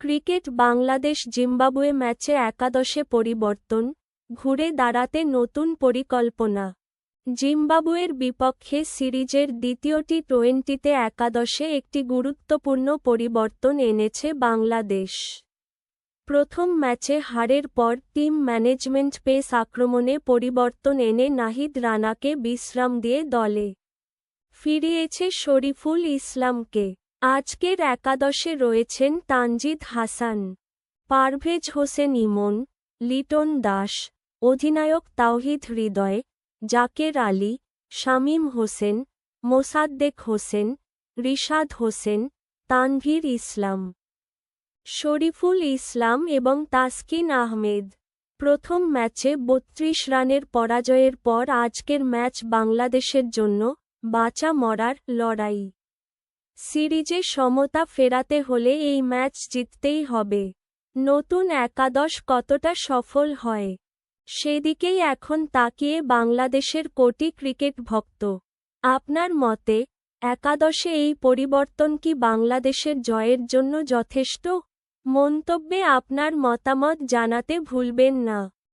Cricket Bangladesh Zimbabwe ম্যাচে একাদশে পরিবর্তন, ঘুরে দাঁড়াতে নতুন পরিকল্পনা। জিম্বাবুয়ের বিপক্ষে সিরিজের দ্বিতীয় টি-টোয়েন্টিতে একাদশে একটি গুরুত্বপূর্ণ পরিবর্তন এনেছে বাংলাদেশ। প্রথম ম্যাচে হারের পর টিম ম্যানেজমেন্ট পেস আক্রমণে পরিবর্তন এনে নাহিদ রানাকে বিশ্রাম দিয়ে দলে ফিরিয়েছে শরীফুল ইসলামকে। আজকের একাদশে রয়েছেন তানজিদ হাসান, পারভেজ হোসেন ইমন, লিটন দাস, অধিনায়ক তাওহিদ হৃদয়, জাকের আলী, শামীম হোসেন, মোসাদ্দেক হোসেন, রিশাদ হোসেন, তানভীর ইসলাম, শরীফুল ইসলাম এবং তাসকিন আহমেদ। প্রথম ম্যাচে ৩২ রানের পরাজয়ের পর আজকের ম্যাচ বাংলাদেশের জন্য বাঁচা মরার লড়াই। সিরিজে সমতা ফেরাতে হলে এই ম্যাচ জিততেই হবে। নতুন একাদশ কতটা সফল হয়, সেদিকেই এখন তাকিয়ে বাংলাদেশের কোটি ক্রিকেট ভক্ত। আপনার মতে, একাদশে এই পরিবর্তন কি বাংলাদেশের জয়ের জন্য যথেষ্ট? মন্তব্যে আপনার মতামত জানাতে ভুলবেন না।